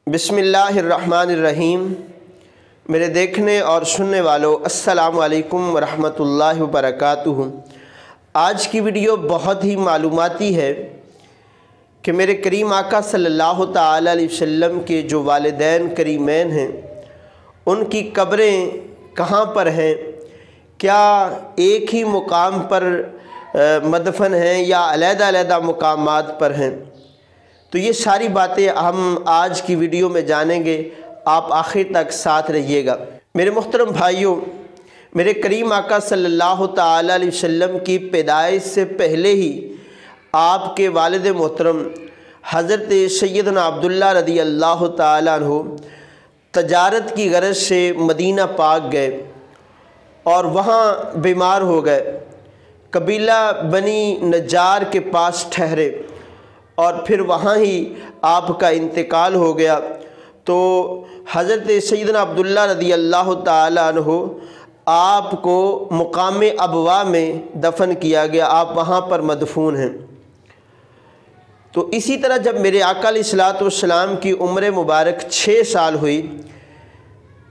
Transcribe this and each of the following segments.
بسم اللہ الرحمن الرحیم۔ میرے دیکھنے اور سننے والوں السلام علیکم ورحمۃ اللہ وبرکاتہ۔ آج کی ویڈیو بہت ہی معلوماتی ہے کہ میرے کریم آقا صلی اللہ تعالی علیہ وسلم کے جو والدین کریمین ہیں ان کی قبریں کہاں پر ہیں، کیا ایک ہی مقام پر مدفن ہیں یا علیحدہ علیحدہ مقامات پر ہیں؟ تو یہ ساری باتیں ہم آج کی ویڈیو میں جانیں گے، آپ آخر تک ساتھ رہیے گا۔ میرے محترم بھائیوں، میرے کریم آقا صلی اللہ تعالی علیہ وسلم کی پیدائش سے پہلے ہی آپ کے والد محترم حضرت سیدنا عبداللہ رضی اللہ تعالیٰ عنہ تجارت کی غرض سے مدینہ پاک گئے اور وہاں بیمار ہو گئے۔ قبیلہ بنی نجار کے پاس ٹھہرے اور پھر وہاں ہی آپ کا انتقال ہو گیا۔ تو حضرت سیدنا عبداللہ رضی اللہ تعالیٰ عنہ آپ کو مقام ابوا میں دفن کیا گیا، آپ وہاں پر مدفون ہیں۔ تو اسی طرح جب میرے آقا علیہ الصلوۃ والسلام کی عمر مبارک 6 سال ہوئی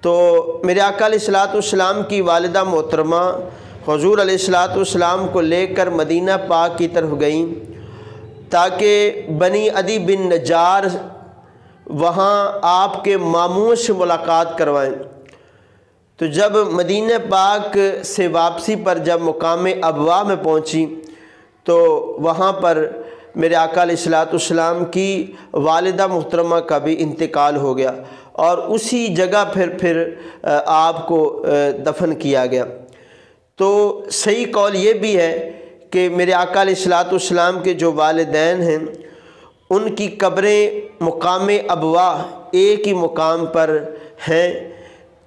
تو میرے آقا علیہ الصلوۃ والسلام کی والدہ محترمہ حضور علیہ الصلوۃ والسلام کو لے کر مدینہ پاک کی طرف گئیں تاکہ بنی عدی بن نجار وہاں آپ کے ماموں سے ملاقات کروائیں۔ تو جب مدینہ پاک سے واپسی پر جب مقام ابوا میں پہنچی تو وہاں پر میرے آقا علیہ الصلوۃ والسلام کی والدہ محترمہ کا بھی انتقال ہو گیا اور اسی جگہ پھر آپ کو دفن کیا گیا۔ تو صحیح قول یہ بھی ہے کہ میرے آقا علیہ الصلوۃ والسلام کے جو والدین ہیں ان کی قبریں مقام ابوا ایک ہی مقام پر ہیں،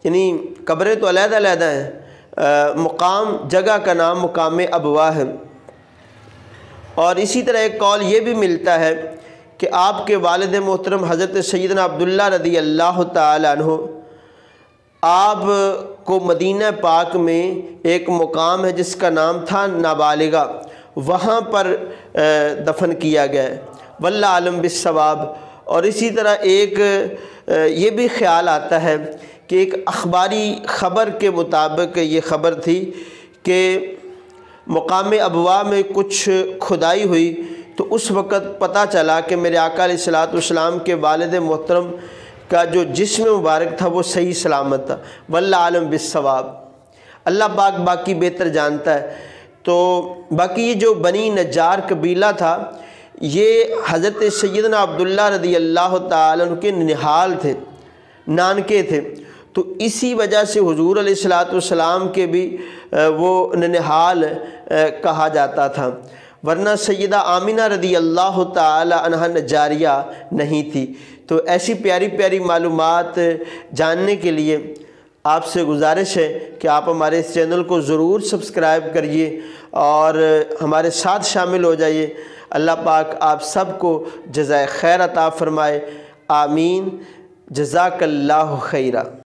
یعنی قبریں تو علیحدہ علیحدہ ہیں، مقام جگہ کا نام مقام ابوا ہے۔ اور اسی طرح ایک قول یہ بھی ملتا ہے کہ آپ کے والد محترم حضرت سیدنا عبداللہ رضی اللہ تعالی عنہ آپ کو مدینہ پاک میں ایک مقام ہے جس کا نام تھا نابالغہ، وہاں پر دفن کیا گیا ہے، واللہ عالم بالصواب۔ اور اسی طرح ایک یہ بھی خیال آتا ہے کہ ایک اخباری خبر کے مطابق یہ خبر تھی کہ مقام ابوا میں کچھ کھدائی ہوئی تو اس وقت پتہ چلا کہ میرے آقا علیہ الصلوۃ والسلام کے والد محترم کا جو جسم مبارک تھا وہ صحیح سلامت تھا، واللہ عالم بالصواب۔ اللہ پاک باقی بہتر جانتا ہے۔ تو باقی یہ جو بنی نجار قبیلہ تھا یہ حضرت سیدنا عبداللہ رضی اللہ تعالیٰ عنہ کے ننہال تھے، نانکے تھے۔ تو اسی وجہ سے حضور علیہ الصلوۃ والسلام کے بھی وہ ننہال کہا جاتا تھا، ورنہ سیدہ آمنہ رضی اللہ تعالی عنہا نجاریہ نہیں تھی۔ تو ایسی پیاری پیاری معلومات جاننے کے لیے آپ سے گزارش ہے کہ آپ ہمارے اس چینل کو ضرور سبسکرائب کریے اور ہمارے ساتھ شامل ہو جائیے۔ اللہ پاک آپ سب کو جزائے خیر عطا فرمائے، آمین۔ جزاک اللہ خیرہ۔